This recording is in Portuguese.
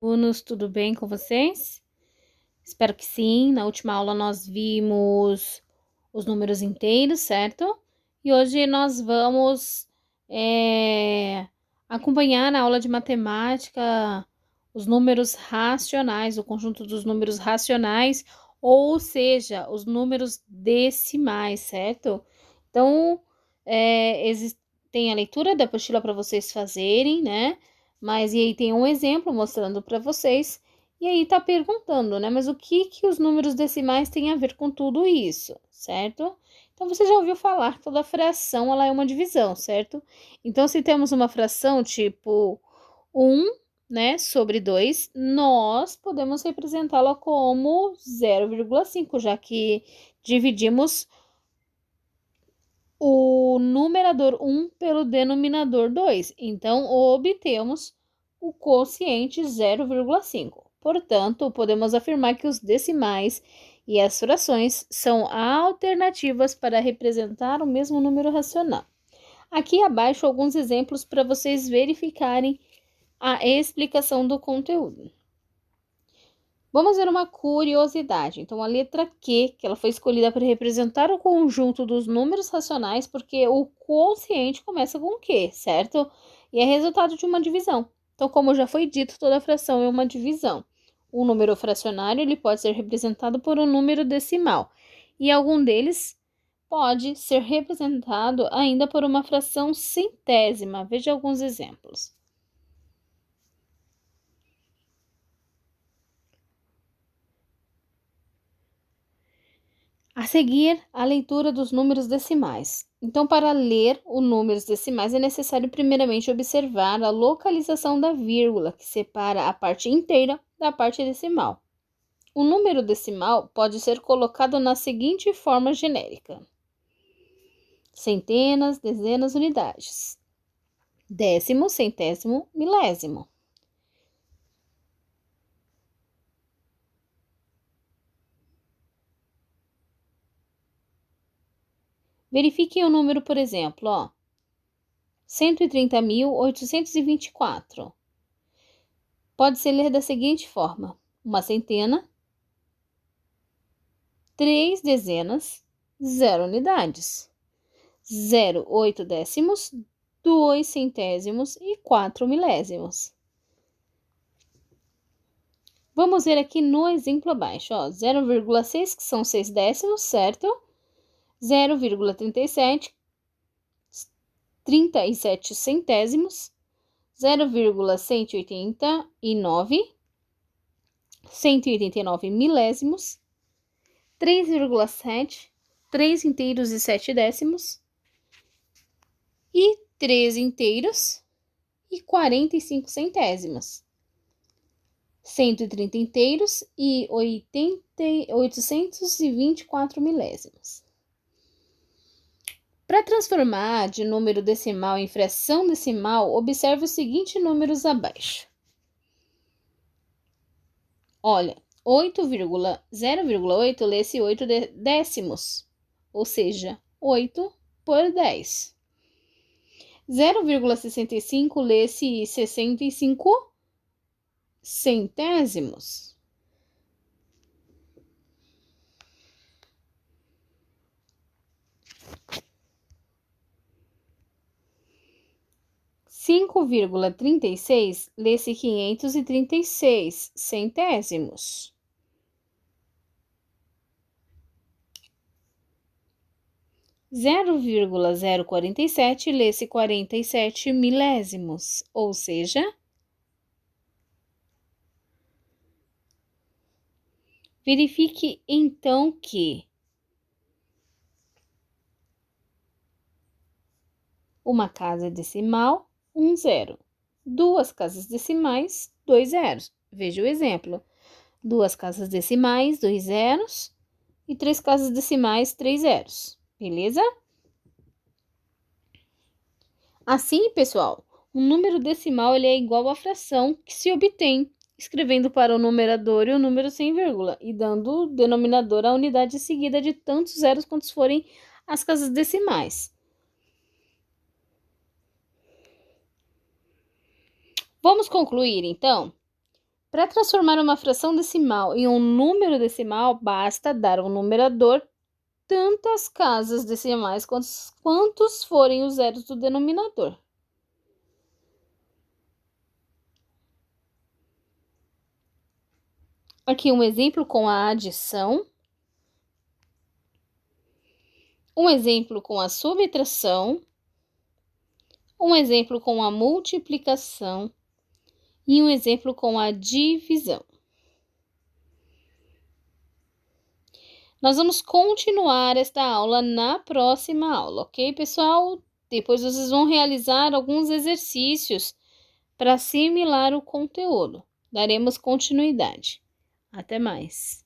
Alunos, tudo bem com vocês? Espero que sim. Na última aula nós vimos os números inteiros, certo? E hoje nós vamos acompanhar na aula de matemática os números racionais, o conjunto dos números racionais, ou seja, os números decimais, certo? Então, tem a leitura da apostila para vocês fazerem, né? Mas e aí tem um exemplo mostrando para vocês. E aí tá perguntando, né? Mas o que os números decimais têm a ver com tudo isso, certo? Então você já ouviu falar que toda fração ela é uma divisão, certo? Então se temos uma fração tipo 1, né, sobre 2, nós podemos representá-la como 0,5, já que dividimos o numerador 1 pelo denominador 2. Então, obtemos o quociente 0,5. Portanto, podemos afirmar que os decimais e as frações são alternativas para representar o mesmo número racional. Aqui abaixo alguns exemplos para vocês verificarem a explicação do conteúdo. Vamos ver uma curiosidade. Então, a letra Q, que ela foi escolhida para representar o conjunto dos números racionais, porque o quociente começa com Q, certo? E é resultado de uma divisão. Então, como já foi dito, toda fração é uma divisão. O número fracionário ele pode ser representado por um número decimal, e algum deles pode ser representado ainda por uma fração centésima. Veja alguns exemplos. A seguir, a leitura dos números decimais. Então, para ler os números decimais, é necessário primeiramente observar a localização da vírgula, que separa a parte inteira da parte decimal. O número decimal pode ser colocado na seguinte forma genérica: centenas, dezenas, unidades. Décimo, centésimo, milésimo. Verifiquem o número, por exemplo, 130.824. Pode ser lido da seguinte forma: uma centena, 3 dezenas, 0 unidades, 0,8 décimos, 2 centésimos e 4 milésimos. Vamos ver aqui no exemplo abaixo, 0,6, que são 6 décimos, certo? 0,37, 37 centésimos, 0,189, 189 milésimos, 3,7, 3 inteiros e 7 décimos, e 3 inteiros e 45 centésimos, 130 inteiros e 824 milésimos. Para transformar de número decimal em fração decimal, observe os seguintes números abaixo. Olha, 0,8 lê-se 8 décimos, ou seja, 8 por 10. 0,65 lê-se 65 centésimos. Cinco vírgula 36 lê-se 536 centésimos. 0,047 lê-se 47 milésimos, ou seja, verifique então que uma casa decimal, 1 zero. Duas casas decimais, 2 zeros. Veja o exemplo. Duas casas decimais, 2 zeros. E 3 casas decimais, 3 zeros. Beleza? Assim, pessoal, um número decimal ele é igual à fração que se obtém escrevendo para o numerador e o número sem vírgula e dando o denominador a unidade seguida de tantos zeros quantos forem as casas decimais. Vamos concluir, então? Para transformar uma fração decimal em um número decimal, basta dar ao numerador tantas casas decimais quantos forem os zeros do denominador. Aqui um exemplo com a adição, um exemplo com a subtração, um exemplo com a multiplicação e um exemplo com a divisão. Nós vamos continuar esta aula na próxima aula, ok, pessoal? Depois vocês vão realizar alguns exercícios para assimilar o conteúdo. Daremos continuidade. Até mais.